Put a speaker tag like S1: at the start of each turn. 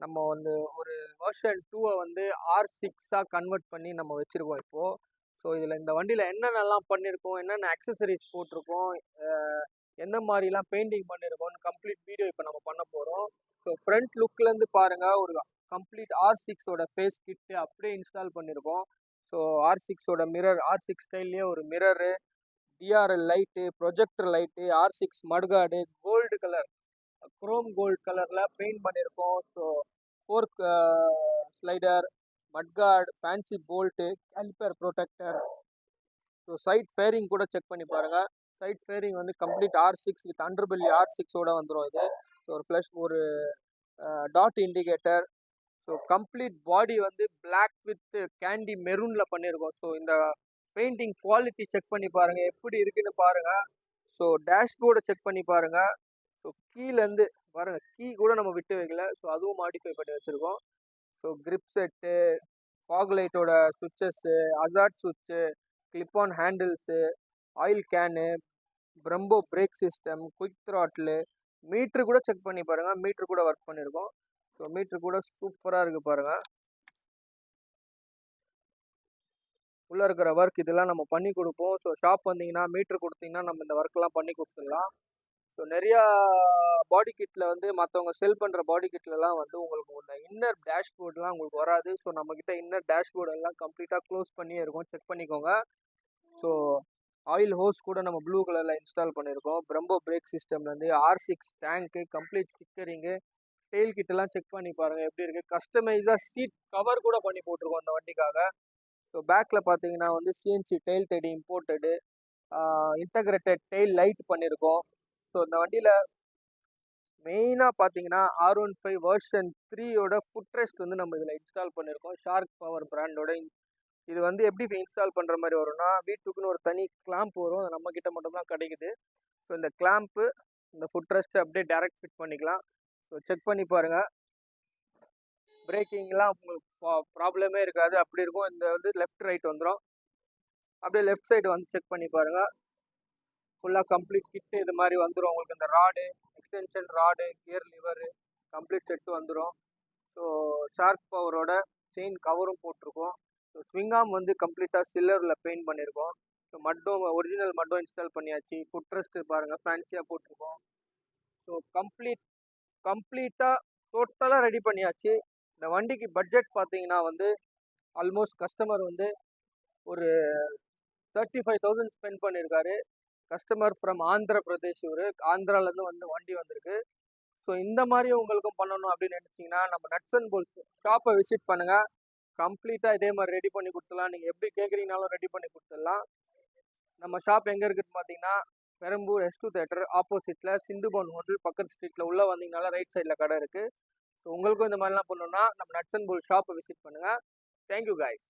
S1: நம்ம வந்து ஒரு வெர்ஷன் 2 வந்து R6 கன்வெர்ட் பண்ணி நம்ம வச்சுருக்கோம் இப்போது. ஸோ இதில் இந்த வண்டியில் என்னென்னலாம் பண்ணியிருக்கோம், என்னென்ன அக்சசரிஸ் போட்டிருக்கோம், எந்த மாதிரிலாம் பெயிண்டிங் பண்ணியிருக்கோம்னு கம்ப்ளீட் வீடியோ இப்போ நம்ம பண்ண போகிறோம். ஸோ ஃப்ரண்ட் லுக்லேருந்து பாருங்கள், ஒரு கம்ப்ளீட் R6ஓட ஃபேஸ் கிட்டு அப்படியே இன்ஸ்டால் பண்ணியிருக்கோம். ஸோ R6ஓட மிரர், R6 ஸ்டைல்லையே ஒரு mirror, DRL light, projector light, R6 mudguard, gold colour chrome gold கலரில் பெயிண்ட் பண்ணியிருக்கோம். So fork slider, mudguard, fancy bolt, caliper protector. So side fairing கூட check பண்ணி பாருங்கள். சைட் ஃபேரிங் வந்து கம்ப்ளீட் R6 வித் அண்டர்பெல்லி R6ஓட வந்துடும் இது. ஸோ ஒரு dot indicator. So complete body வந்து பிளாக் வித் கேண்டி மெரூனில் பண்ணியிருக்கோம். ஸோ இந்த பெயிண்டிங் குவாலிட்டி செக் பண்ணி பாருங்கள், எப்படி இருக்குன்னு பாருங்கள். ஸோ டேஷ்போர்டை செக் பண்ணி பாருங்கள். ஸோ கீழேருந்து பாருங்கள், கீ கூட நம்ம விட்டு வைக்கல. ஸோ அதுவும் மாடிஃபை பண்ணி வச்சுருக்கோம். ஸோ கிரிப் செட்டு, ஃபாக் லைட்டோட சுவிட்சஸ்ஸு, அசார்ட் சுவிட்சு, clip on handles, oil can, பிரம்போ brake system, quick த்ராட்லு, metre கூட செக் பண்ணி பாருங்கள். மீட்ரு கூட ஒர்க் பண்ணியிருக்கோம். ஸோ மீட்ரு கூட சூப்பராக இருக்குது பாருங்கள். உள்ளே இருக்கிற ஒர்க் இதெல்லாம் நம்ம பண்ணி கொடுப்போம். ஸோ ஷாப் வந்தீங்கன்னா மீட்ரு கொடுத்தீங்கன்னா நம்ம இந்த ஒர்க்கெலாம் பண்ணி கொடுத்துடலாம். ஸோ நிறையா பாடி கிட்டில் வந்து மற்றவங்க செல் பண்ணுற பாடி கிட்லலாம் வந்து உங்களுக்கு இந்த இன்னர் டேஷ்போர்ட்லாம் உங்களுக்கு வராது. ஸோ நம்மக்கிட்ட இன்னர் டேஷ்போர்டு எல்லாம் கம்ப்ளீட்டாக க்ளோஸ் பண்ணியே இருக்கும், செக் பண்ணிக்கோங்க. ஸோ ஆயில் ஹோஸ் கூட நம்ம ப்ளூ கலரில் இன்ஸ்டால் பண்ணியிருக்கோம். பிரம்போ பிரேக் சிஸ்டம்லேருந்து R6 டேங்க்கு, கம்ப்ளீட் ஸ்டிக்கரிங்கு, டெயில் கிட்டெல்லாம் செக் பண்ணி பாருங்கள் எப்படி இருக்குது. கஸ்டமைஸாக சீட் கவர் கூட பண்ணி போட்டிருக்கோம் அந்த வண்டிக்காக. ஸோ பேக்கில் பார்த்தீங்கன்னா வந்து CNC tail teddy imported, integrated tail light பண்ணியிருக்கோம். ஸோ இந்த வண்டியில் மெயினாக பார்த்தீங்கன்னா R15 வெர்ஷன் 3ஓட ஃபுட் ரெஸ்ட் வந்து நம்ம இதில் இன்ஸ்டால் பண்ணியிருக்கோம். ஷார்க் பவர் பிராண்டோட. இது வந்து எப்படி இன்ஸ்டால் பண்ணுற மாதிரி வரும்னா, வீட்டுக்குன்னு ஒரு தனி கிளாம்ப் வரும், அது நம்மக்கிட்ட மட்டும்தான் கிடைக்குது. ஸோ இந்த கிளாம்ப்பு, இந்த ஃபுட் ரெஸ்ட்டு அப்படியே டேரெக்ட் ஃபிட் பண்ணிக்கலாம். ஸோ செக் பண்ணி பாருங்கள். பிரேக்கிங்லாம் உங்களுக்கு ப்ராப்ளமே இருக்காது, அப்படி இருக்கும். இந்த வந்து லெஃப்ட் ரைட் வந்துடும். அப்படியே லெஃப்ட் சைடு வந்து செக் பண்ணி பாருங்கள். ஃபுல்லாக கம்ப்ளீட் கிட்டு இது மாதிரி வந்துடும் உங்களுக்கு. இந்த rod, extension rod, gear liver, complete set வந்துடும். ஸோ ஷார்க் பவரோட செயின் கவரும் போட்டிருக்கோம். ஸோ ஸ்விங்காம் வந்து கம்ப்ளீட்டாக சில்லரில் பெயிண்ட் பண்ணியிருக்கோம். ஸோ மட்டும் ஒரிஜினல் மட்டும் இன்ஸ்டால் பண்ணியாச்சு. ஃபுட் ரெஸ்ட்டு பாருங்கள், ஃபேன்சியாக போட்டிருக்கோம். ஸோ கம்ப்ளீட்டாக டோட்டலாக ரெடி பண்ணியாச்சு. இந்த வண்டிக்கு பட்ஜெட் பார்த்தீங்கன்னா வந்து ஆல்மோஸ்ட் கஸ்டமர் வந்து ஒரு 35,000 ஸ்பெண்ட் பண்ணியிருக்காரு. கஸ்டமர் ஃப்ரம் ஆந்திர பிரதேஷ், இவர் ஆந்திராலேருந்து வந்து வண்டி வந்திருக்கு. ஸோ இந்த மாதிரி உங்களுக்கும் பண்ணணும் அப்படின்னு நினச்சிங்கன்னா நம்ம நட்ஸ் அண்ட் போல்ஸ் ஷாப்பை விசிட் பண்ணுங்கள். கம்ப்ளீட்டாக இதே மாதிரி ரெடி பண்ணி கொடுத்துடலாம். நீங்கள் எப்படி கேட்குறீங்கனாலும் ரெடி பண்ணி கொடுத்துடலாம். நம்ம ஷாப் எங்கே இருக்குதுன்னு பார்த்தீங்கன்னா பெரம்பூர் S2 தேட்டர் ஆப்போசிட்டில் சிந்துபவன் ஹோட்டல் பக்கத்து ஸ்ட்ரீட்டில் உள்ளே வந்தீங்கனால ரைட் சைடில் கடை இருக்குது. ஸோ உங்களுக்கும் இந்த மாதிரிலாம் பண்ணணுன்னா நம்ம நட்ஸ் அண்ட் போல்ஸ் ஷாப்பை விசிட் பண்ணுங்கள். Thank you guys.